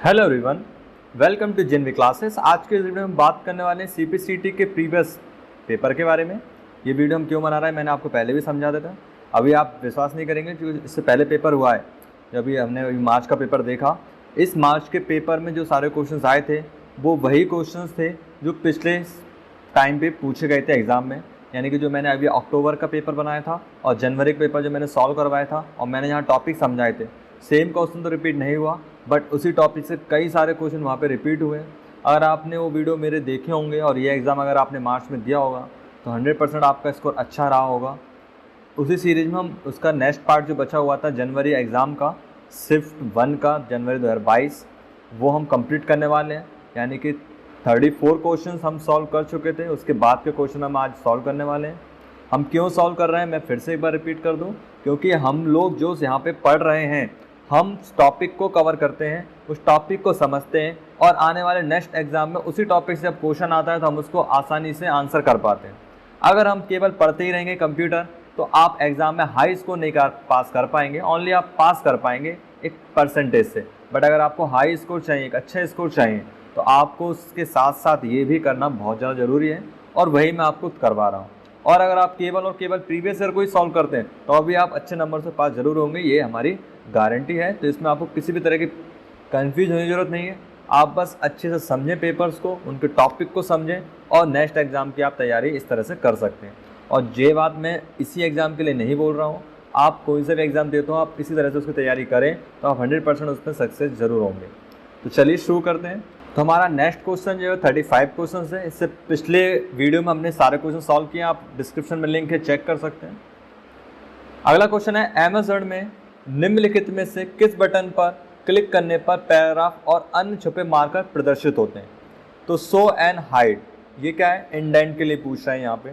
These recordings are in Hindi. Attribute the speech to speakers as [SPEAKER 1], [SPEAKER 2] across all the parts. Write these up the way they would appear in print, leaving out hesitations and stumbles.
[SPEAKER 1] हेलो एवरीवन, वेलकम टू जेनवी क्लासेस। आज के इस वीडियो में हम बात करने वाले हैं सीपीसीटी के प्रीवियस पेपर के बारे में। ये वीडियो हम क्यों बना रहे हैं मैंने आपको पहले भी समझा दिया था। अभी आप विश्वास नहीं करेंगे क्योंकि इससे पहले पेपर हुआ है। अभी हमने मार्च का पेपर देखा। इस मार्च के पेपर में जो सारे क्वेश्चन आए थे वो वही क्वेश्चन थे जो पिछले टाइम पे पूछे गए थे एग्ज़ाम में। यानी कि जो मैंने अभी अक्टूबर का पेपर बनाया था और जनवरी का पेपर जो मैंने सॉल्व करवाया था और मैंने यहाँ टॉपिक समझाए थे, सेम क्वेश्चन तो रिपीट नहीं हुआ, बट उसी टॉपिक से कई सारे क्वेश्चन वहाँ पे रिपीट हुए। अगर आपने वो वीडियो मेरे देखे होंगे और ये एग्ज़ाम अगर आपने मार्च में दिया होगा तो 100% आपका स्कोर अच्छा रहा होगा। उसी सीरीज़ में हम उसका नेक्स्ट पार्ट जो बचा हुआ था जनवरी एग्ज़ाम का, शिफ्ट 1 का जनवरी 2022, वो हम कंप्लीट करने वाले हैं। यानी कि 34 क्वेश्चन हम सॉल्व कर चुके थे, उसके बाद के क्वेश्चन हम आज सॉल्व करने वाले हैं। हम क्यों सॉल्व कर रहे हैं मैं फिर से एक बार रिपीट कर दूं, क्योंकि हम लोग जो यहाँ पे पढ़ रहे हैं हम टॉपिक को कवर करते हैं, उस टॉपिक को समझते हैं और आने वाले नेक्स्ट एग्जाम में उसी टॉपिक से जब क्वेश्चन आता है तो हम उसको आसानी से आंसर कर पाते हैं। अगर हम केवल पढ़ते ही रहेंगे कंप्यूटर तो आप एग्ज़ाम में हाई स्कोर नहीं पास कर पाएंगे, ओनली आप पास कर पाएंगे एक परसेंटेज से। बट अगर आपको हाई स्कोर चाहिए, एक अच्छा स्कोर चाहिए, तो आपको उसके साथ साथ ये भी करना बहुत ज़्यादा ज़रूरी है और वही मैं आपको करवा रहा हूँ। और अगर आप केवल और केवल प्रीवियस ईयर को ही सॉल्व करते हैं तो अभी आप अच्छे नंबर से पास जरूर होंगे, ये हमारी गारंटी है। तो इसमें आपको किसी भी तरह की कंफ्यूज होने की ज़रूरत नहीं है। आप बस अच्छे से समझें पेपर्स को, उनके टॉपिक को समझें और नेक्स्ट एग्ज़ाम की आप तैयारी इस तरह से कर सकते हैं। और ये बात मैं इसी एग्ज़ाम के लिए नहीं बोल रहा हूँ, आप कोई सा भी एग्ज़ाम देते हो आप इसी तरह से उसकी तैयारी करें तो आप 100% उसमें सक्सेस ज़रूर होंगे। तो चलिए शुरू करते हैं। तो हमारा नेक्स्ट क्वेश्चन जो है 35 क्वेश्चन है। इससे पिछले वीडियो में हमने सारे क्वेश्चन सॉल्व किए, आप डिस्क्रिप्शन में लिंक है, चेक कर सकते हैं। अगला क्वेश्चन है, अमेज़न में निम्नलिखित में से किस बटन पर क्लिक करने पर पैराग्राफ और अन्य छुपे मार्कर प्रदर्शित होते हैं? तो शो एंड हाइड, ये क्या है? इंडेंट के लिए पूछ रहे हैं यहाँ पे।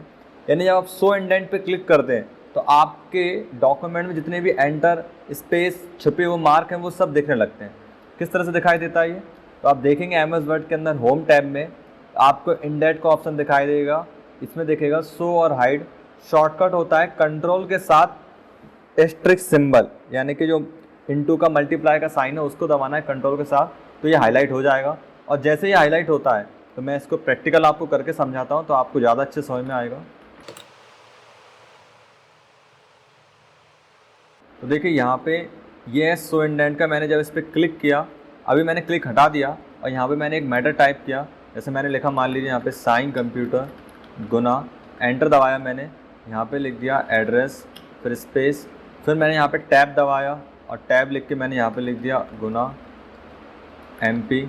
[SPEAKER 1] यानी जब आप शो इंडेंट पे क्लिक करते हैं तो आपके डॉक्यूमेंट में जितने भी एंटर, स्पेस, छुपे हुए मार्क हैं वो सब दिखने लगते हैं। किस तरह से दिखाई देता है ये? तो आप देखेंगे एमएस वर्ड के अंदर होम टैब में आपको इंडेंट का ऑप्शन दिखाई देगा। इसमें देखेगा शो और हाइड। शॉर्टकट होता है कंट्रोल के साथ एस्ट्रिक्स सिंबल, यानी कि जो इनटू का मल्टीप्लाई का साइन है उसको दबाना है कंट्रोल के साथ, तो ये हाईलाइट हो जाएगा। और जैसे ही हाईलाइट होता है तो मैं इसको प्रैक्टिकल आपको करके समझाता हूँ तो आपको ज़्यादा अच्छे समझ में आएगा। तो देखिए यहाँ पे ये है शो इंडेंट का। मैंने जब इस पर क्लिक किया, अभी मैंने क्लिक हटा दिया और यहाँ पे मैंने एक मैटर टाइप किया। जैसे मैंने लिखा, मान लीजिए यहाँ पे साइन कंप्यूटर गुना, एंटर दबाया, मैंने यहाँ पे लिख दिया एड्रेस, फिर स्पेस, फिर मैंने यहाँ पे टैब दबाया और टैब लिख के मैंने यहाँ पे लिख दिया गुना MP।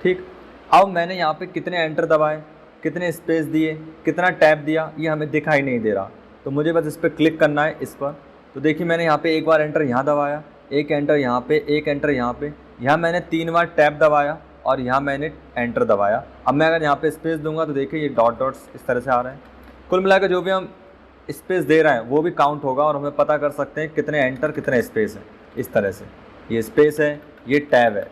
[SPEAKER 1] ठीक, अब मैंने यहाँ पे कितने एंटर दबाए, कितने स्पेस दिए, कितना टैब दिया, ये हमें दिखाई नहीं दे रहा। तो मुझे बस इस पर क्लिक करना है, इस पर। तो देखिए मैंने यहाँ पे एक बार एंटर यहाँ दबाया, एक एंटर यहाँ पे, एक एंटर यहाँ पे, यहाँ मैंने 3 बार टैब दबाया और यहाँ मैंने एंटर दबाया। अब मैं अगर यहाँ पे स्पेस दूंगा तो देखिए ये डॉट डॉट्स इस तरह से आ रहे हैं। कुल मिलाकर जो भी हम स्पेस दे रहे हैं वो भी काउंट होगा और हमें पता कर सकते हैं कितने एंटर कितने स्पेस है। इस तरह से ये स्पेस है, ये टैब है,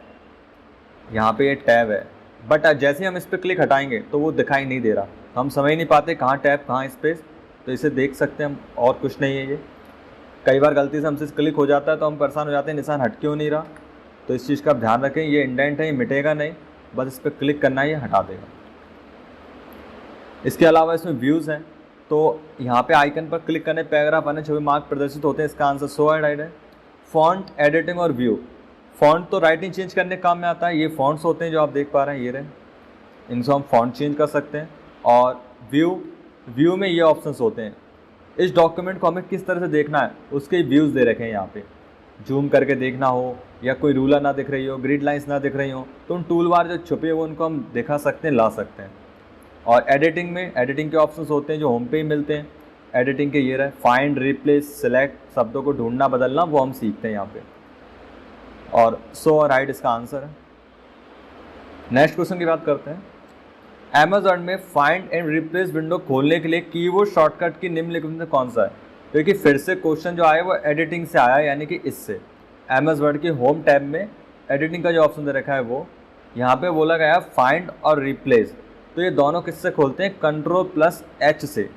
[SPEAKER 1] यहाँ पे ये टैब है। बट जैसे ही हम इस पर क्लिक हटाएंगे तो वो दिखाई नहीं दे रहा, तो हम समझ नहीं पाते कहाँ टैब कहाँ स्पेस। तो इसे देख सकते हैं हम, और कुछ नहीं है। ये कई बार गलती से हमसे क्लिक हो जाता है तो हम परेशान हो जाते हैं, निशान हट क्यों नहीं रहा। तो इस चीज़ का आप ध्यान रखें, ये इंडेंट है, ये मिटेगा नहीं, बस इस पर क्लिक करना है, ये हटा देगा। इसके अलावा इसमें व्यूज़ हैं, तो यहाँ पे आइकन पर क्लिक करने पैराग्राफ अन्य छवि मार्क प्रदर्शित होते हैं। इसका आंसर शो एंड हाइड है। फॉन्ट, एडिटिंग और व्यू। फॉन्ट तो राइटिंग चेंज करने काम में आता है, ये फॉन्ट्स होते हैं जो आप देख पा रहे हैं, ये रहे, इनको हम फॉन्ट चेंज कर सकते हैं। और व्यू में ये ऑप्शंस होते हैं। इस डॉक्यूमेंट को हमें किस तरह से देखना है उसके व्यूज़ दे रखे हैं यहाँ पे। जूम करके देखना हो या कोई रूलर ना दिख रही हो, ग्रिड लाइंस ना दिख रही हो, तो उन टूल बार जो छुपे हुए उनको हम दिखा सकते हैं, ला सकते हैं। और एडिटिंग में एडिटिंग के ऑप्शंस होते हैं जो होम पे ही मिलते हैं। एडिटिंग के ये रहे, फाइंड, रिप्लेस, सेलेक्ट, शब्दों को ढूंढना बदलना, वो हम सीखते हैं यहाँ पे। और शो और हाइड इसका आंसर है। नेक्स्ट क्वेश्चन की बात करते हैं। अमेज़न में फाइंड एंड रिप्लेस विंडो खोलने के लिए कीबोर्ड शॉर्टकट की निम्नलिखित में कौन सा है? क्योंकि फिर से क्वेश्चन जो आया वो एडिटिंग से आया, यानी कि इससे एमएस वर्ड के होम टैब में एडिटिंग का जो ऑप्शन दे रखा है वो यहाँ पे बोला गया है फाइंड और रिप्लेस। तो ये दोनों किससे खोलते हैं? Ctrl+H से।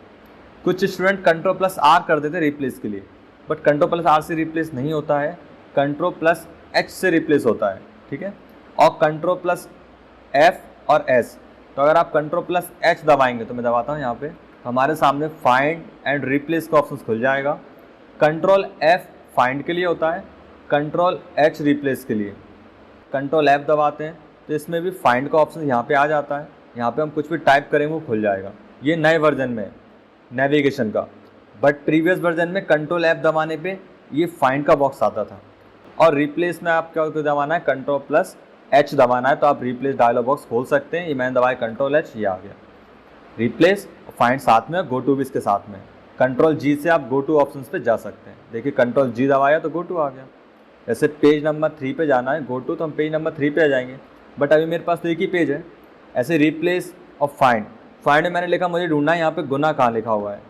[SPEAKER 1] कुछ स्टूडेंट Ctrl+R कर देते रिप्लेस के लिए, बट Ctrl+R से रिप्लेस नहीं होता है, Ctrl+H से रिप्लेस होता है। ठीक है, और कंट्रोल प्लस F और S। तो अगर आप कंट्रोल प्लस H दबाएंगे, तो मैं दबाता हूँ यहाँ पे, हमारे सामने फाइंड एंड रिप्लेस का ऑप्शन खुल जाएगा। कंट्रोल F फाइंड के लिए होता है, कंट्रोल H रिप्लेस के लिए। कंट्रोल F दबाते हैं तो इसमें भी फाइंड का ऑप्शन यहाँ पे आ जाता है। यहाँ पे हम कुछ भी टाइप करेंगे वो खुल जाएगा। ये नए वर्जन में नेविगेशन का, बट प्रीवियस वर्जन में कंट्रोल F दबाने पे ये फाइंड का बॉक्स आता था। और रिप्लेस में आप क्या दबाना है, कंट्रोल प्लस H दबाना है, तो आप रिप्लेस डायलॉग बॉक्स खोल सकते हैं। ये मैंने दबाया कंट्रोल H, ये आ गया रिप्लेस। फाइंड साथ में, गो टू भी इसके साथ में। कंट्रोल G से आप गो टू ऑप्शन पे जा सकते हैं। देखिए कंट्रोल G दबाया तो गो टू आ गया। जैसे पेज नंबर 3 पे जाना है गो टू, तो हम पेज नंबर 3 पे आ जाएंगे, बट अभी मेरे पास तो एक ही पेज है। ऐसे रिप्लेस और फाइंड, फाइंड में मैंने लिखा मुझे ढूंढना है यहाँ पे गुना कहाँ लिखा हुआ है,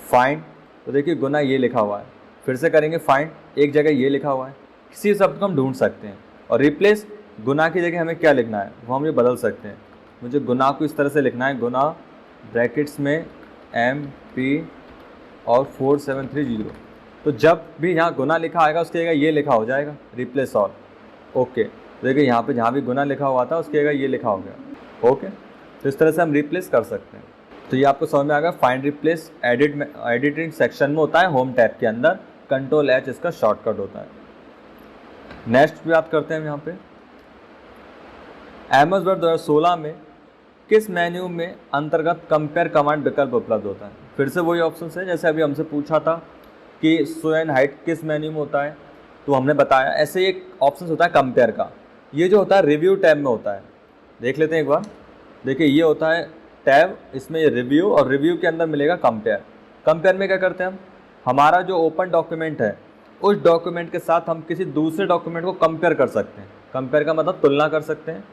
[SPEAKER 1] फाइंड, तो देखिए गुना ये लिखा हुआ है। फिर से करेंगे फाइंड, एक जगह ये लिखा हुआ है, किसी शब्द को हम ढूंढ सकते हैं। और रिप्लेस, गुना की जगह हमें क्या लिखना है वो हम ये बदल सकते हैं। मुझे गुना को इस तरह से लिखना है, गुना ब्रैकेट्स में MP और 4730। तो जब भी यहाँ गुना लिखा आएगा उसकी जगह ये लिखा हो जाएगा, रिप्लेस ऑल। ओके, तो देखिए यहाँ पे जहाँ भी गुना लिखा हुआ था उसकी जगह ये लिखा हो गया। ओके, तो इस तरह से हम रिप्लेस कर सकते हैं। तो ये आपको समझ में आ गया। फाइंड रिप्लेस एडिटिंग सेक्शन में होता है, होम टैब के अंदर। कंट्रोल H इसका शॉर्टकट होता है। नेक्स्ट बात करते हैं हम यहाँ पे, MS वर्ड 2016 में किस मेन्यू में अंतर्गत कंपेयर कमांड विकल्प उपलब्ध होता है। फिर से वही ऑप्शन है जैसे अभी हमसे पूछा था कि शो एंड हाइड किस मेन्यू में होता है, तो हमने बताया। ऐसे एक ऑप्शन होता है कंपेयर का, ये जो होता है रिव्यू टैब में होता है। देख लेते हैं एक बार। देखिए ये होता है टैब, इसमें ये रिव्यू, और रिव्यू के अंदर मिलेगा कंपेयर। कंपेयर में क्या करते हैं हम, हमारा जो ओपन डॉक्यूमेंट है उस डॉक्यूमेंट के साथ हम किसी दूसरे डॉक्यूमेंट को कंपेयर कर सकते हैं। कंपेयर का मतलब तुलना कर सकते हैं।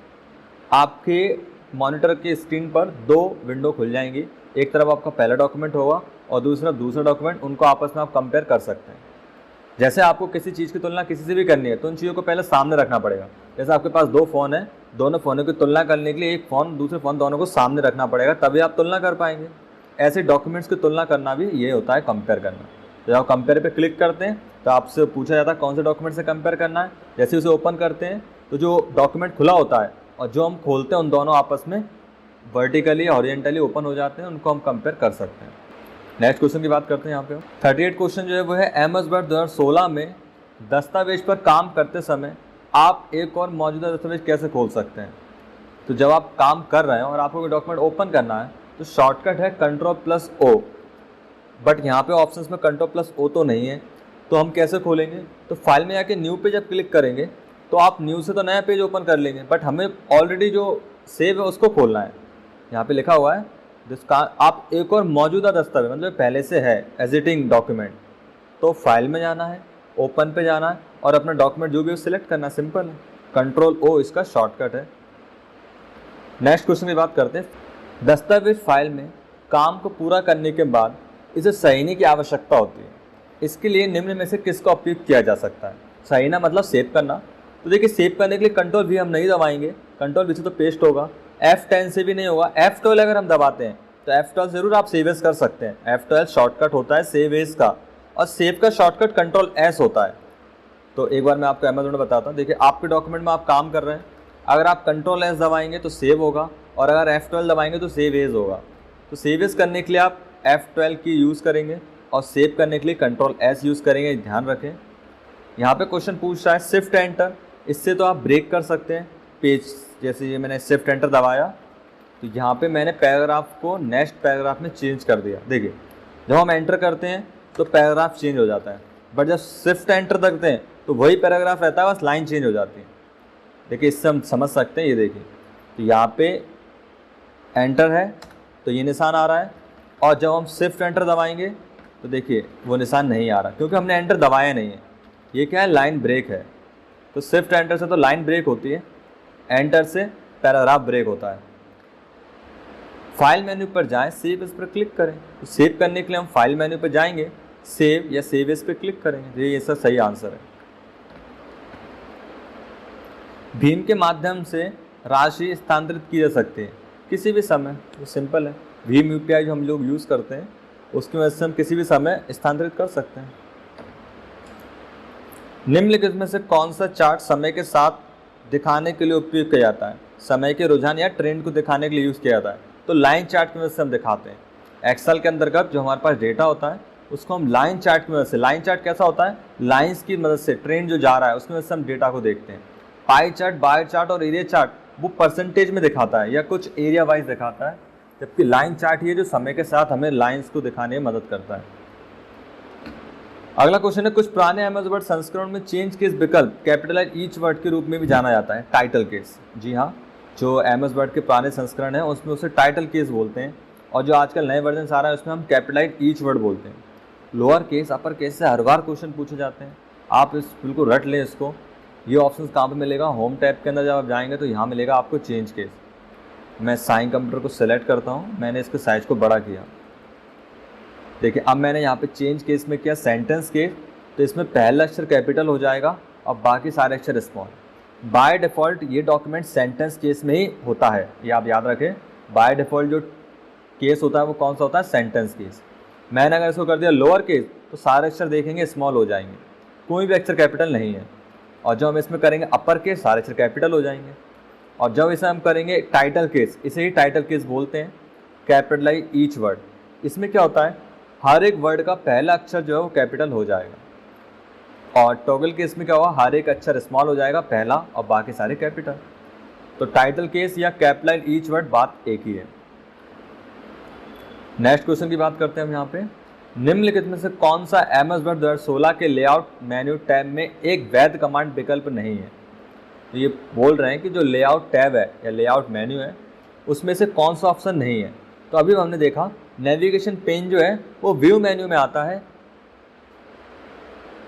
[SPEAKER 1] आपके मॉनिटर की स्क्रीन पर दो विंडो खुल जाएंगी, एक तरफ आपका पहला डॉक्यूमेंट होगा और दूसरा डॉक्यूमेंट, उनको आपस में आप कंपेयर कर सकते हैं। जैसे आपको किसी चीज़ की तुलना किसी से भी करनी है तो उन चीज़ों को पहले सामने रखना पड़ेगा। जैसे आपके पास दो फ़ोन है, दोनों फ़ोनों की तुलना करने के लिए एक फ़ोन दूसरे फ़ोन दोनों को सामने रखना पड़ेगा, तभी आप तुलना कर पाएंगे। ऐसे डॉक्यूमेंट्स की तुलना करना भी ये होता है कंपेयर करना। तो जब आप कंपेयर पे क्लिक करते हैं तो आपसे पूछा जाता है कौन से डॉक्यूमेंट से कंपेयर करना है। जैसे उसे ओपन करते हैं तो जो डॉक्यूमेंट खुला होता है और जो हम खोलते हैं उन दोनों आपस में वर्टिकली हॉरिजॉन्टली ओपन हो जाते हैं, उनको हम कंपेयर कर सकते हैं। नेक्स्ट क्वेश्चन की बात करते हैं यहाँ पे। 38 क्वेश्चन जो है वो है MS वर्ड 2016 में दस्तावेज पर काम करते समय आप एक और मौजूदा दस्तावेज कैसे खोल सकते हैं। तो जब आप काम कर रहे हैं और आपको कोई डॉक्यूमेंट ओपन करना है तो शॉर्टकट है कंट्रोल+O, बट यहाँ पे ऑप्शंस में कंट्रोल+O तो नहीं है, तो हम कैसे खोलेंगे। तो फाइल में जाके न्यू पे जब क्लिक करेंगे तो आप न्यू से तो नया पेज ओपन कर लेंगे, बट हमें ऑलरेडी जो सेव है उसको खोलना है। यहाँ पे लिखा हुआ है जिसका आप एक और मौजूदा दस्तावेज, मतलब पहले से है एडिटिंग डॉक्यूमेंट, तो फाइल में जाना है, ओपन पे जाना है और अपना डॉक्यूमेंट जो भी है सिलेक्ट करना, सिंपल है। कंट्रोल+O इसका शॉर्टकट है। नेक्स्ट क्वेश्चन की बात करते हैं। दस्तावेज फाइल में काम को पूरा करने के बाद इसे सहीने की आवश्यकता होती है, इसके लिए निम्न में से किसका उपयोग किया जा सकता है। सहीना मतलब सेव करना। तो देखिए सेव करने के लिए कंट्रोल V हम नहीं दबाएंगे, कंट्रोल V से तो पेस्ट होगा, F10 से भी नहीं होगा। F12 अगर हम दबाते हैं तो F12 जरूर आप सेव एज कर सकते हैं। F12 शॉर्टकट होता है सेव एज का, और सेव का शॉर्टकट कंट्रोल+S होता है। तो एक बार मैं आपको अमेज़न में बताता हूँ। देखिए आपके डॉक्यूमेंट में आप काम कर रहे हैं, अगर आप कंट्रोल+S दबाएंगे तो सेव होगा, और अगर F12 दबाएंगे तो सेव एज होगा। तो सेव एज करने के लिए आप F12 की यूज़ करेंगे और सेव करने के लिए कंट्रोल+S यूज़ करेंगे, ध्यान रखें। यहाँ पे क्वेश्चन पूछ रहा है शिफ्ट एंटर, इससे तो आप ब्रेक कर सकते हैं पेज। जैसे ये मैंने शिफ्ट एंटर दबाया तो यहाँ पे मैंने पैराग्राफ को नेक्स्ट पैराग्राफ में चेंज कर दिया। देखिए जब हम एंटर करते हैं तो पैराग्राफ चेंज हो जाता है, बट जब शिफ्ट एंटर करते हैं तो वही पैराग्राफ रहता है, बस लाइन चेंज हो जाती है। देखिए इससे हम समझ सकते हैं। ये देखिए तो यहाँ पे एंटर है तो ये निशान आ रहा है, और जब हम शिफ्ट एंटर दबाएंगे तो देखिए वो निशान नहीं आ रहा, क्योंकि हमने एंटर दबाया नहीं है। ये क्या है, लाइन ब्रेक है। तो शिफ्ट एंटर से तो लाइन ब्रेक होती है, एंटर से पैराग्राफ ब्रेक होता है। फाइल मेन्यू पर जाएं, सेव एज पर क्लिक करें। तो सेव करने के लिए हम फाइल मेन्यू पर जाएंगे, सेव या सेव एज पर क्लिक करेंगे। ये सब सही आंसर है। भीम के माध्यम से राशि स्थानांतरित की जा सकती है किसी भी समय। तो सिंपल है, भीम UPI जो हम लोग यूज़ करते हैं उसकी वजह से हम किसी भी समय स्थानांतरित कर सकते हैं। निम्नलिखित में से कौन सा चार्ट समय के साथ दिखाने के लिए उपयोग किया जाता है, समय के रुझान या ट्रेंड को दिखाने के लिए यूज़ किया जाता है, तो लाइन चार्ट की मदद से हम दिखाते हैं। एक्सेल के अंतर्गत जो हमारे पास डेटा होता है उसको हम लाइन चार्ट की मदद से, लाइन चार्ट कैसा होता है, लाइंस की मदद से ट्रेंड जो जा रहा है उसकी मदद से हम डेटा को देखते हैं। पाई चार्ट, बार चार्ट और एरिया चार्ट वो परसेंटेज में दिखाता है या कुछ एरिया वाइज दिखाता है, जबकि लाइन चार्ट ये जो समय के साथ हमें लाइंस को दिखाने में मदद करता है। अगला क्वेश्चन है, कुछ पुराने एमएस वर्ड संस्करण में चेंज केस विकल्प कैपिटलाइज ईच वर्ड के रूप में भी जाना जाता है, टाइटल केस। जी हाँ, जो एमएस वर्ड के पुराने संस्करण है उसमें उसे टाइटल केस बोलते हैं, और जो आजकल नए वर्जन आ रहा है उसमें हम कैपिटलाइज ईच वर्ड बोलते हैं। लोअर केस, अपर केस से हर बार क्वेश्चन पूछे जाते हैं, आप इस बिल्कुल रट लें इसको। ये ऑप्शन कहाँ पे मिलेगा, होम टैब के अंदर जब आप जाएंगे तो यहाँ मिलेगा आपको चेंज केस। मैं साइन कंप्यूटर को सेलेक्ट करता हूँ, मैंने इसके साइज को बड़ा किया। देखिए अब मैंने यहाँ पे चेंज केस में किया सेंटेंस केस, तो इसमें पहला अक्षर कैपिटल हो जाएगा और बाकी सारे अक्षर स्मॉल। बाय डिफ़ॉल्ट ये डॉक्यूमेंट सेंटेंस केस में ही होता है, ये आप याद रखें। बाय डिफ़ॉल्ट जो केस होता है वो कौन सा होता है, सेंटेंस केस। मैंने अगर इसको कर दिया लोअर केस तो सारे अक्षर देखेंगे स्मॉल हो जाएंगे, कोई भी अक्षर कैपिटल नहीं है। और जब हम इसमें करेंगे अपर केस, सारे अक्षर कैपिटल हो जाएंगे। और जब इसे हम करेंगे टाइटल केस, इसे ही टाइटल केस बोलते हैं, कैपिटलाइज ईच वर्ड। इसमें क्या होता है, हर एक वर्ड का पहला अक्षर जो है वो कैपिटल हो जाएगा। और टॉगल केस में क्या होगा, हर एक अक्षर स्मॉल हो जाएगा पहला और बाकी सारे कैपिटल। तो टाइटल केस या कैपिटलाइज ईच वर्ड बात एक ही है। नेक्स्ट क्वेश्चन की बात करते हैं हम यहाँ पे, निम्नलिखित में से कौन सा एमएस वर्ड 2016 के लेआउट मेन्यू टैब में एक वैध कमांड विकल्प नहीं है। तो ये बोल रहे हैं कि जो लेआउट टैब है या लेआउट मेन्यू है उसमें से कौन सा ऑप्शन नहीं है। तो अभी हमने देखा नेविगेशन पेन जो है वो व्यू मेन्यू में आता है,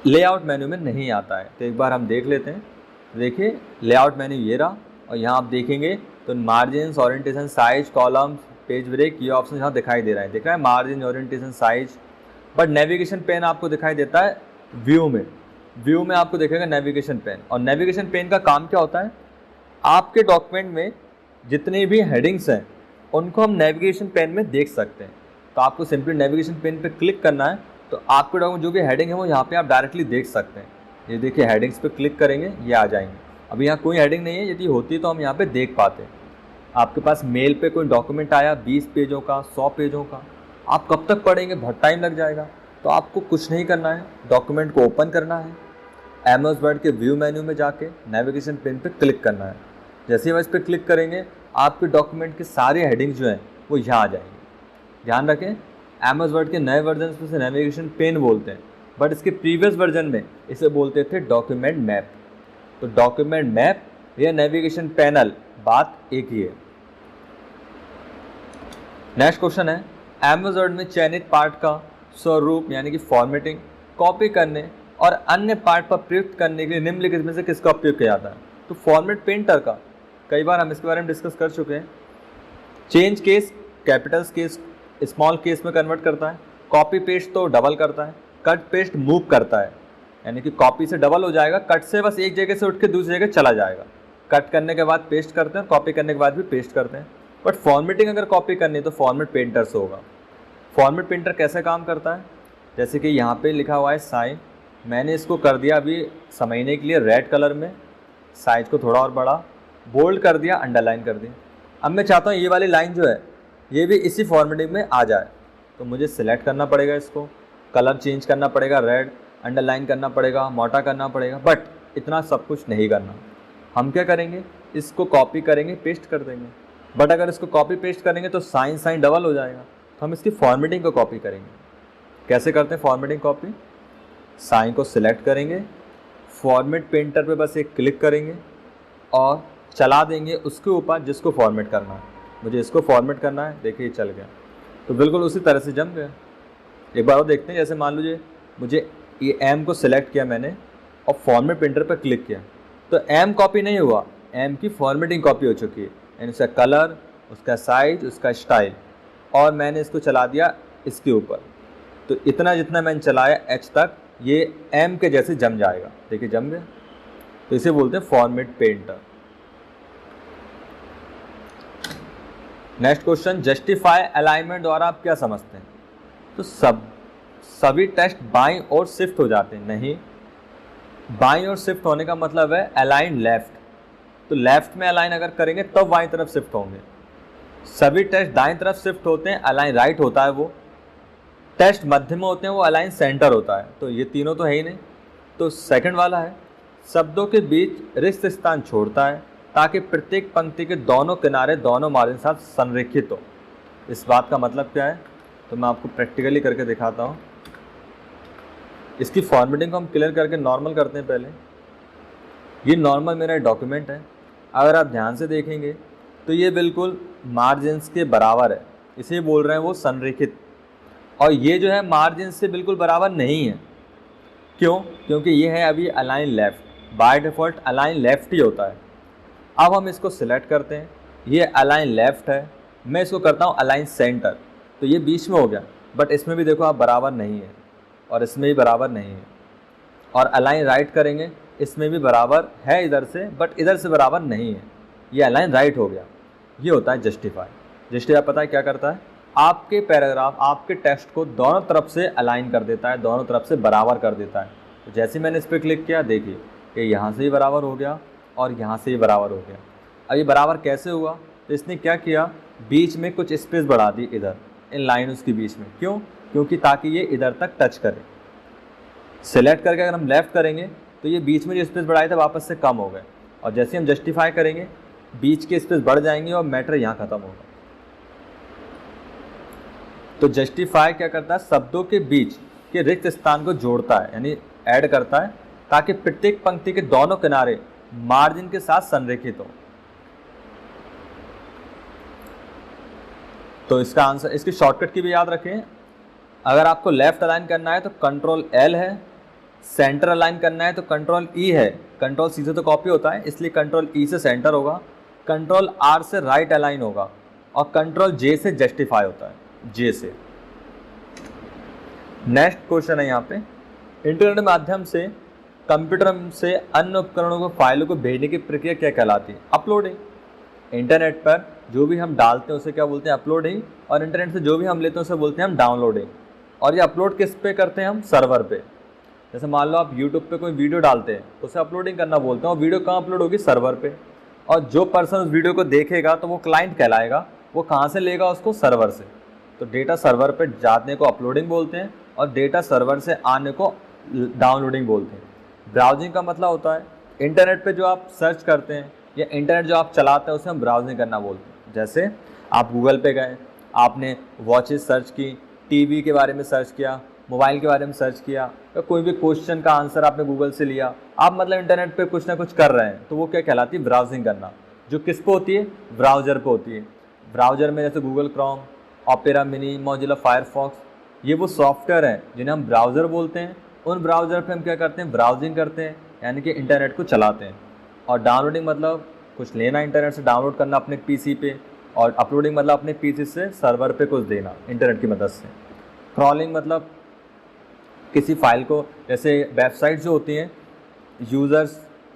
[SPEAKER 1] लेआउट मेन्यू में नहीं आता है। तो एक बार हम देख लेते हैं। देखिए लेआउट मेन्यू ये रहा, और यहाँ आप देखेंगे तो margin, orientation, size, columns, page break, ये ऑप्शन यहाँ दिखाई दे रहा है। दिख रहा है margin, orientation, size. But navigation pane आपको दिखाई देता है व्यू में। व्यू में आपको दिखेगा नेविगेशन पेन। और नेविगेशन पेन का काम क्या होता है, आपके डॉक्यूमेंट में जितनी भी हेडिंग्स हैं उनको हम नेविगेशन पेन में देख सकते हैं। तो आपको सिंपली नेविगेशन पेन पे क्लिक करना है, तो आपके डॉक्यूमेंट जो भी हेडिंग है वो यहाँ पे आप डायरेक्टली देख सकते हैं। ये देखिए हेडिंग्स पे क्लिक करेंगे ये आ जाएंगे। अभी यहाँ कोई हेडिंग नहीं है, यदि होती तो हम यहाँ पे देख पाते। आपके पास मेल पे कोई डॉक्यूमेंट आया 20 पेजों का, 100 पेजों का, आप कब तक पढ़ेंगे, बहुत टाइम लग जाएगा। तो आपको कुछ नहीं करना है, डॉक्यूमेंट को ओपन करना है, एमएस वर्ड के व्यू मेन्यू में जाके नेविगेशन पेन पे क्लिक करना है। जैसे ही इस पर क्लिक करेंगे आपके डॉक्यूमेंट के सारे हेडिंग्स जो हैं वो यहाँ आ जाएंगे। ध्यान रखें, एमएस वर्ड के नए वर्जन में से नेविगेशन पेन बोलते हैं, बट इसके प्रीवियस वर्जन में इसे बोलते थे डॉक्यूमेंट मैप। तो डॉक्यूमेंट मैप या नेविगेशन पैनल बात एक ही है। नेक्स्ट क्वेश्चन है, एमएस वर्ड में चयनित पार्ट का स्वरूप यानी कि फॉर्मेटिंग, कॉपी करने और अन्य पार्ट पर प्रयुक्त करने के लिए निम्नलिखित में से किसका उपयोग किया जाता है। तो फॉर्मेट पेंटर का, कई बार हम इसके बारे में डिस्कस कर चुके हैं। Change case Capitals case small case में कन्वर्ट करता है, कॉपी पेस्ट तो डबल करता है, कट पेस्ट मूव करता है, यानी कि कॉपी से डबल हो जाएगा, कट से बस एक जगह से उठ के दूसरी जगह चला जाएगा। कट करने के बाद पेस्ट करते हैं, कॉपी करने के बाद भी पेस्ट करते हैं। बट फॉर्मेटिंग अगर कॉपी करनी है तो फॉर्मेट पेंटर से होगा। फॉर्मेट पेंटर कैसे काम करता है, जैसे कि यहाँ पे लिखा हुआ है साइन, मैंने इसको कर दिया अभी समझने के लिए रेड कलर में, साइज को थोड़ा और बड़ा, बोल्ड कर दिया, अंडरलाइन कर दिया। अब मैं चाहता हूँ ये वाली लाइन जो है ये भी इसी फॉर्मेटिंग में आ जाए, तो मुझे सिलेक्ट करना पड़ेगा, इसको कलर चेंज करना पड़ेगा, रेड, अंडरलाइन करना पड़ेगा, मोटा करना पड़ेगा। बट इतना सब कुछ नहीं करना, हम क्या करेंगे, इसको कॉपी करेंगे, पेस्ट कर देंगे। बट अगर इसको कॉपी पेस्ट करेंगे तो साइन साइन डबल हो जाएगा, तो हम इसकी फॉर्मेटिंग को कॉपी करेंगे। कैसे करते हैं फॉर्मेटिंग कॉपी, साइन को सिलेक्ट करेंगे, फॉर्मेट पेंटर पे बस एक क्लिक करेंगे और चला देंगे उसके ऊपर जिसको फॉर्मेट करना है। मुझे इसको फॉर्मेट करना है, देखिए चल गया, तो बिल्कुल उसी तरह से जम गया। एक बार और देखते हैं, जैसे मान लीजिए मुझे ये एम को सिलेक्ट किया मैंने और फॉर्मेट पेंटर पर क्लिक किया, तो एम कॉपी नहीं हुआ, एम की फॉर्मेटिंग कॉपी हो चुकी है, यानी उसका कलर, उसका साइज, उसका स्टाइल, और मैंने इसको चला दिया इसके ऊपर। तो इतना जितना मैंने चलाया एच तक, ये एम के जैसे जम जाएगा, देखिए जम गया। तो इसे बोलते हैं format painter. Next question, justify alignment द्वारा आप क्या समझते हैं। तो सभी टेक्स्ट बाईं ओर शिफ्ट हो जाते हैं, नहीं, बाईं ओर शिफ्ट होने का मतलब है अलाइन लेफ्ट। तो लेफ्ट में अलाइन अगर करेंगे तब बाईं तरफ शिफ्ट होंगे। सभी टेस्ट दाईं तरफ शिफ्ट होते हैं, अलाइन राइट होता है वो। टेस्ट मध्य में होते हैं, वो अलाइन सेंटर होता है। तो ये तीनों तो है ही नहीं। तो सेकंड वाला है, शब्दों के बीच रिक्त स्थान छोड़ता है ताकि प्रत्येक पंक्ति के दोनों किनारे दोनों मार्जिन साथ संरेखित हो। इस बात का मतलब क्या है, तो मैं आपको प्रैक्टिकली करके दिखाता हूँ। इसकी फॉर्मेटिंग को हम क्लियर करके नॉर्मल करते हैं पहले। ये नॉर्मल मेरा डॉक्यूमेंट है, अगर आप ध्यान से देखेंगे तो ये बिल्कुल मार्जिन्स के बराबर है, इसे बोल रहे हैं वो संरेखित। और ये जो है मार्जिन से बिल्कुल बराबर नहीं है। क्यों? क्योंकि ये है अभी align left, by default align left ही होता है। अब हम इसको सिलेक्ट करते हैं, ये अलाइन लेफ्ट है, मैं इसको करता हूँ अलाइन सेंटर, तो ये बीच में हो गया। बट इसमें भी देखो आप बराबर नहीं है, और इसमें भी बराबर नहीं है। और अलाइन राइट करेंगे, इसमें भी बराबर है इधर से, बट इधर से बराबर नहीं है, ये अलाइन राइट हो गया। ये होता है जस्टिफाई। जस्टिफाई पता है क्या करता है, आपके पैराग्राफ, आपके टेक्स्ट को दोनों तरफ से अलाइन कर देता है, दोनों तरफ से बराबर कर देता है। तो जैसे मैंने इस पर क्लिक किया, देखिए कि यहाँ से ही बराबर हो गया और यहाँ से ही बराबर हो गया। अब ये बराबर कैसे हुआ, तो इसने क्या किया, बीच में कुछ स्पेस बढ़ा दी इधर, इन लाइन उसके बीच में। क्यों? क्योंकि ताकि ये इधर तक टच करे। सेलेक्ट करके अगर हम लेफ़्ट करेंगे तो ये बीच में जो स्पेस बढ़ाए थे वापस से कम हो गए, और जैसे हम जस्टिफाई करेंगे बीच के स्पेस बढ़ जाएंगे और मैटर यहाँ ख़त्म होगा। तो जस्टिफाई क्या करता है, शब्दों के बीच के रिक्त स्थान को जोड़ता है, यानी ऐड करता है, ताकि प्रत्येक पंक्ति के दोनों किनारे मार्जिन के साथ संरेखित हो। तो इसका आंसर, इसकी शॉर्टकट की भी याद रखें। अगर आपको लेफ्ट अलाइन करना है तो कंट्रोल L है, सेंटर अलाइन करना है तो कंट्रोल E है। कंट्रोल C से तो कॉपी होता है, इसलिए कंट्रोल E से सेंटर होगा, कंट्रोल R से राइट अलाइन होगा, और कंट्रोल J से जस्टिफाई होता है, J से। नेक्स्ट क्वेश्चन है यहाँ पे, इंटरनेट माध्यम से कंप्यूटर से अन्य उपकरणों को फाइलों को भेजने की प्रक्रिया क्या कहलाती है? अपलोडिंग। इंटरनेट पर जो भी हम डालते हैं उसे क्या बोलते हैं? अपलोडिंग। और इंटरनेट से जो भी हम लेते हैं उसे बोलते हैं हम डाउनलोडिंग। और ये अपलोड किस पे करते हैं हम? सर्वर पे। जैसे मान लो आप यूट्यूब पे कोई वीडियो डालते हैं तो उसे अपलोडिंग करना बोलते हैं, और वीडियो कहाँ अपलोड होगी? सर्वर पे। और जो पर्सन उस वीडियो को देखेगा तो वो क्लाइंट कहलाएगा, वो कहाँ से लेगा उसको? सर्वर से। तो डेटा सर्वर पे जाने को अपलोडिंग बोलते हैं, और डेटा सर्वर से आने को डाउनलोडिंग बोलते हैं। ब्राउजिंग का मतलब होता है इंटरनेट पे जो आप सर्च करते हैं या इंटरनेट जो आप चलाते हैं उसे हम ब्राउजिंग करना बोलते हैं। जैसे आप गूगल पे गए, आपने वॉचेस सर्च की, टीवी के बारे में सर्च किया, मोबाइल के बारे में सर्च किया, या कोई भी क्वेश्चन का आंसर आपने गूगल से लिया, आप मतलब इंटरनेट पे कुछ ना कुछ कर रहे हैं, तो वो क्या कहलाती है? ब्राउजिंग करना। जो किस पे होती है? ब्राउज़र पे होती है। ब्राउज़र में जैसे Google Chrome, opera mini, Mozilla Firefox, ये वो सॉफ्टवेयर हैं जिन्हें हम ब्राउज़र बोलते हैं। उन ब्राउज़र पे हम क्या करते हैं? ब्राउजिंग करते हैं, यानी कि इंटरनेट को चलाते हैं। और डाउनलोडिंग मतलब कुछ लेना इंटरनेट से, डाउनलोड करना अपने पीसी पे, और अपलोडिंग मतलब अपने पीसी से सर्वर पे कुछ देना इंटरनेट की मदद से। क्रॉलिंग मतलब किसी फाइल को, जैसे वेबसाइट जो होती हैं, यूज़र्स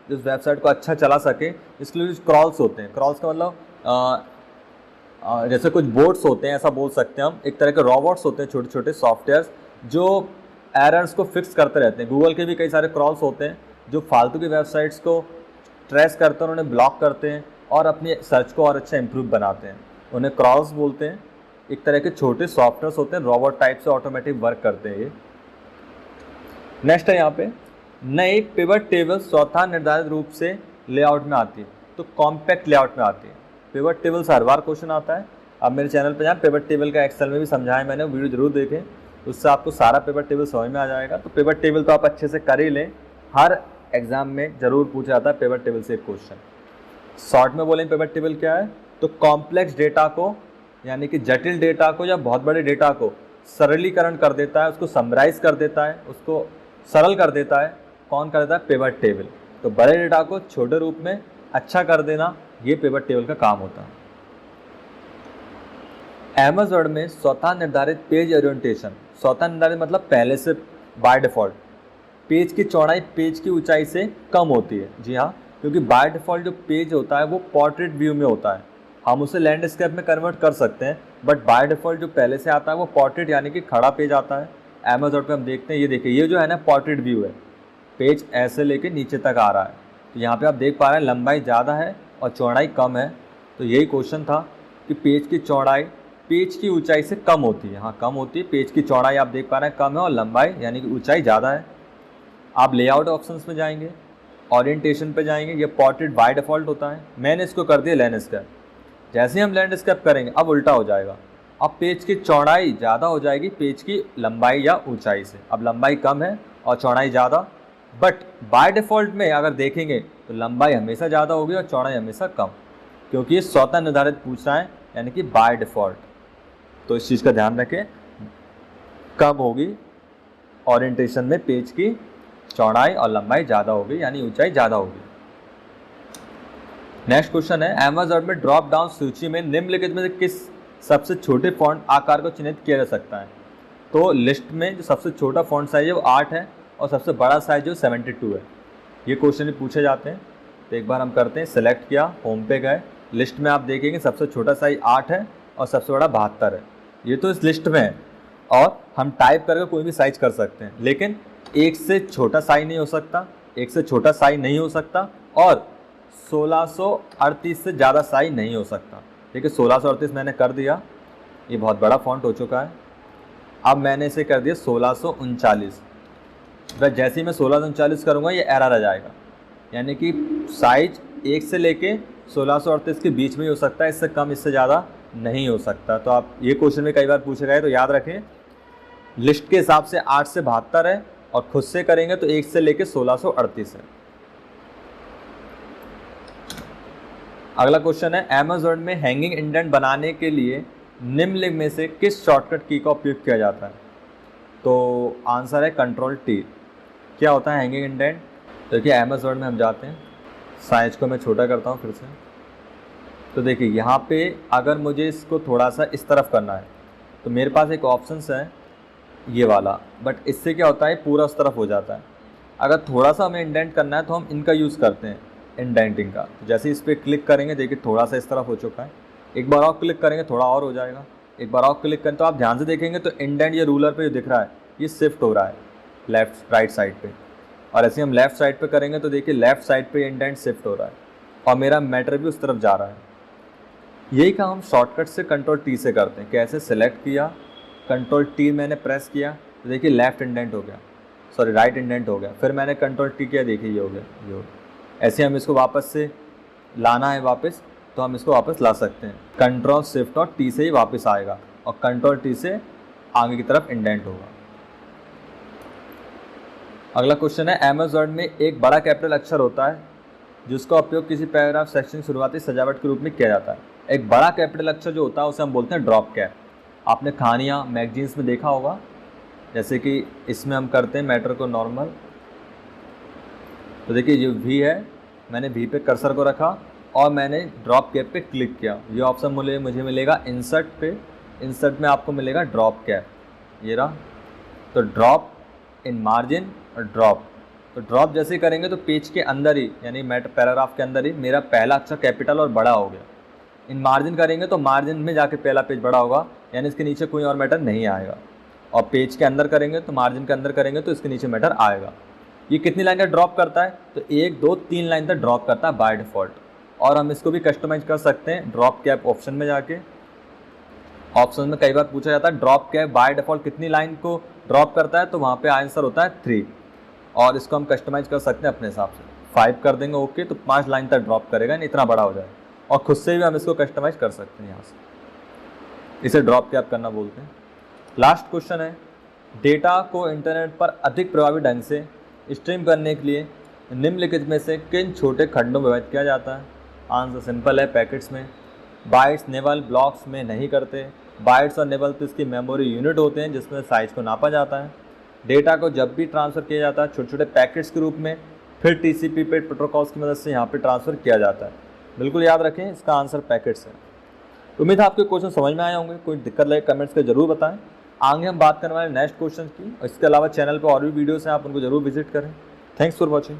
[SPEAKER 1] जिस वेबसाइट को अच्छा चला सके इसके लिए क्रॉल्स होते हैं। क्रॉल्स का मतलब जैसे कुछ बोट्स होते हैं, ऐसा बोल सकते हैं हम, एक तरह के रोबोट्स होते हैं, छोटे छोटे सॉफ्टवेयर्स जो एरर्स को फिक्स करते रहते हैं। गूगल के भी कई सारे क्रॉल्स होते हैं जो फालतू की वेबसाइट्स को ट्रेस करते हैं, उन्हें ब्लॉक करते हैं और अपनी सर्च को और अच्छा इंप्रूव बनाते हैं। उन्हें क्रॉल्स बोलते हैं। एक तरह के छोटे सॉफ्टवेयर्स होते हैं, रोबोट टाइप से ऑटोमेटिक वर्क करते हैं ये। नेक्स्ट है यहाँ पे, नई पिवट टेबल स्वतः निर्धारित रूप से लेआउट में आती है, तो कॉम्पैक्ट लेआउट में आती है। पिवट टेबल से हर बार क्वेश्चन आता है। अब मेरे चैनल पर जाएं, पिवट टेबल का एक्सेल में भी समझाया मैंने, वीडियो जरूर देखें, उससे आपको सारा पिवट टेबल समझ में आ जाएगा। तो पिवट टेबल तो आप अच्छे से कर ही लें, हर एग्जाम में जरूर पूछा जाता है पिवट टेबल से एक क्वेश्चन। शॉर्ट में बोलें पिवट टेबल क्या है, तो कॉम्प्लेक्स डेटा को, यानी कि जटिल डेटा को या बहुत बड़े डेटा को सरलीकरण कर देता है, उसको समराइज कर देता है, उसको सरल कर देता है। कौन कर देता है? Pivot table. तो बड़े डेटा को छोटे रूप में अच्छा कर देना, ये पिवट टेबल का काम होता है। एमएस वर्ड में स्वतः निर्धारित पेज ओरिएंटेशन, स्वतः निर्धारित मतलब पहले से बाय डिफ़ॉल्ट, पेज की चौड़ाई पेज की ऊंचाई से कम होती है। जी हाँ, क्योंकि बाय डिफ़ॉल्ट जो पेज होता है वो पोर्ट्रेट व्यू में होता है, हम उसे लैंडस्केप में कन्वर्ट कर सकते हैं, बट बाय डिफ़ॉल्ट जो पहले से आता है वो पोर्ट्रेट यानी कि खड़ा पेज आता है। एमएस वर्ड पे हम देखते हैं, ये देखिए, ये जो है ना पोर्ट्रेट व्यू है, पेज ऐसे लेके नीचे तक आ रहा है, तो यहाँ पे आप देख पा रहे हैं लंबाई ज़्यादा है और चौड़ाई कम है। तो यही क्वेश्चन था कि पेज की चौड़ाई पेज की ऊंचाई से कम होती है। हाँ, कम होती है। पेज की चौड़ाई आप देख पा रहे हैं कम है और लंबाई यानी कि ऊंचाई ज़्यादा है। आप लेआउट ऑप्शंस में जाएंगे, ओरिएंटेशन पे जाएंगे, ये पोर्ट्रेट बाय डिफ़ॉल्ट होता है। मैंने इसको कर दिया लैंडस्केप। जैसे ही हम लैंडस्केप करेंगे अब उल्टा हो जाएगा। अब पेज की चौड़ाई ज़्यादा हो जाएगी पेज की लंबाई या ऊंचाई से। अब लंबाई कम है और चौड़ाई ज़्यादा, बट बाय डिफ़ॉल्ट में अगर देखेंगे तो लंबाई हमेशा ज़्यादा होगी और चौड़ाई हमेशा कम, क्योंकि ये स्वतः निर्धारित पूछ रहा है यानी कि बाय डिफ़ॉल्ट। तो इस चीज़ का ध्यान रखें, कम होगी ओरिएंटेशन में पेज की चौड़ाई और लंबाई ज़्यादा होगी यानी ऊंचाई ज़्यादा होगी। नेक्स्ट क्वेश्चन है, अमेज़न में ड्रॉप डाउन सूची में निम्नलिखित में से किस सबसे छोटे फॉन्ट आकार को चिन्हित किया जा सकता है। तो लिस्ट में जो सबसे छोटा फॉन्ट साइज है वो 8 है और सबसे बड़ा साइज जो 72 है। ये क्वेश्चन भी पूछे जाते हैं। तो एक बार हम करते हैं, सेलेक्ट किया, होम पे गए, लिस्ट में आप देखेंगे सबसे छोटा साइज 8 है और सबसे बड़ा 72 है। ये तो इस लिस्ट में है और हम टाइप करके कोई भी साइज कर सकते हैं, लेकिन एक से छोटा साइज नहीं हो सकता, एक से छोटा साइज नहीं हो सकता और 1638 से ज़्यादा साइज नहीं हो सकता। देखिए 1638 मैंने कर दिया, ये बहुत बड़ा फॉन्ट हो चुका है। अब मैंने इसे कर दिया 1639। बस जैसे ही मैं 1639 करूँगा ये एरर आ जाएगा, यानी कि साइज 1 से लेके 1638 के बीच में ही हो सकता है, इससे कम इससे ज़्यादा नहीं हो सकता। तो आप ये क्वेश्चन में कई बार पूछे गए, तो याद रखें लिस्ट के हिसाब से 8 से 72 है और खुद से करेंगे तो 1 से लेके 1638 है। अगला क्वेश्चन है, अमेज़न में हैंगिंग इंडेंट बनाने के लिए निम्नलिखित में से किस शॉर्टकट की का उपयोग किया जाता है। तो आंसर है कंट्रोल टी। क्या होता है हैंगिंग इंडेंट? तो देखिए अमेज़न में हम जाते हैं, साइज को मैं छोटा करता हूँ फिर से। तो देखिए यहाँ पे अगर मुझे इसको थोड़ा सा इस तरफ करना है तो मेरे पास एक ऑप्शंस है ये वाला, बट इससे क्या होता है पूरा उस तरफ हो जाता है। अगर थोड़ा सा हमें इंडेंट करना है तो हम इनका यूज़ करते हैं, इंडेंटिंग का। तो जैसे इस पर क्लिक करेंगे देखिए थोड़ा सा इस तरफ हो चुका है, एक बार और क्लिक करेंगे थोड़ा और हो जाएगा, एक बार और क्लिक करें तो आप ध्यान से देखेंगे तो इंडेंट ये रूलर पे जो दिख रहा है ये शिफ्ट हो रहा है लेफ्ट राइट साइड पे, और ऐसे हम लेफ्ट साइड पे करेंगे तो देखिए लेफ्ट साइड पे इंडेंट शिफ्ट हो रहा है और मेरा मैटर भी उस तरफ जा रहा है। यही काम हम शॉर्टकट से कंट्रोल टी से करते हैं। कैसे? सेलेक्ट किया, कंट्रोल टी मैंने प्रेस किया तो देखिए लेफ्ट इंडेंट हो गया, सॉरी राइट इंडेंट हो गया, फिर मैंने कंट्रोल टी किया, देखिए ये हो गया, ये हो गया। ऐसे हम इसको वापस से लाना है वापस तो हम इसको वापस ला सकते हैं। कंट्रोल शिफ्ट और टी से ही वापस आएगा और कंट्रोल टी से आगे की तरफ इंडेंट होगा। अगला क्वेश्चन है, अमेज़न में एक बड़ा कैपिटल अक्षर होता है जिसका उपयोग किसी पैराग्राफ सेक्शन की शुरुआती सजावट के रूप में किया जाता है। एक बड़ा कैपिटल अक्षर जो होता है उसे हम बोलते हैं ड्रॉप कैप। आपने कहानियाँ मैगजीन्स में देखा होगा, जैसे कि इसमें हम करते हैं मैटर को नॉर्मल। तो देखिए ये वी है, मैंने वी पे कर्सर को रखा और मैंने ड्रॉप कैप पे क्लिक किया। ये ऑप्शन मुझे मिलेगा इंसर्ट पे, इंसर्ट में आपको मिलेगा ड्रॉप कैप, ये रहा। तो ड्रॉप इन मार्जिन और ड्रॉप, तो ड्रॉप जैसे करेंगे तो पेज के अंदर ही यानी मैटर पैराग्राफ के अंदर ही मेरा पहला अक्षर कैपिटल और बड़ा हो गया। इन मार्जिन करेंगे तो मार्जिन में जाके पहला पेज बड़ा होगा, यानी इसके नीचे कोई और मैटर नहीं आएगा। और पेज के अंदर करेंगे तो मार्जिन के अंदर करेंगे तो इसके नीचे मैटर आएगा। ये कितनी लाइन तक ड्रॉप करता है? तो 1 2 3 लाइन तक ड्रॉप करता है बाय डिफ़ॉल्ट। और हम इसको भी कस्टमाइज कर सकते हैं ड्रॉप कैप ऑप्शन में जाके। ऑप्शन में कई बार पूछा जाता है ड्रॉप कैप बाय डिफ़ॉल्ट कितनी लाइन को ड्रॉप करता है, तो वहाँ पे आंसर होता है 3, और इसको हम कस्टमाइज कर सकते हैं अपने हिसाब से। 5 कर देंगे ओके तो 5 लाइन तक ड्रॉप करेगा, नहीं इतना बड़ा हो जाएगा। और खुद से भी हम इसको कस्टमाइज कर सकते हैं यहाँ से, इसे ड्रॉप कैप करना बोलते हैं। लास्ट क्वेश्चन है, डेटा को इंटरनेट पर अधिक प्रभावी ढंग से स्ट्रीम करने के लिए निम्नलिखित में से किन छोटे खंडों में विभाजित किया जाता है? आंसर सिंपल है, पैकेट्स में। बाइट्स नेबल ब्लॉक्स में नहीं करते। बाइट्स और नेबल तो इसकी मेमोरी यूनिट होते हैं जिसमें साइज़ को नापा जाता है। डेटा को जब भी ट्रांसफ़र किया जाता है छोटे छोटे पैकेट्स के रूप में, फिर टीसीपी पे प्रोटोकॉल्स की मदद से यहाँ पे ट्रांसफ़र किया जाता है। बिल्कुल याद रखें, इसका आंसर पैकेट्स है। उम्मीद है आपके क्वेश्चन समझ में आए होंगे। कोई दिक्कत लगे कमेंट्स के जरूर बताएं। आगे हम बात करने वाले नेक्स्ट क्वेश्चन की। इसके अलावा चैनल पर और भी वीडियोस हैं, आप उनको जरूर विजिट करें। Thanks for watching.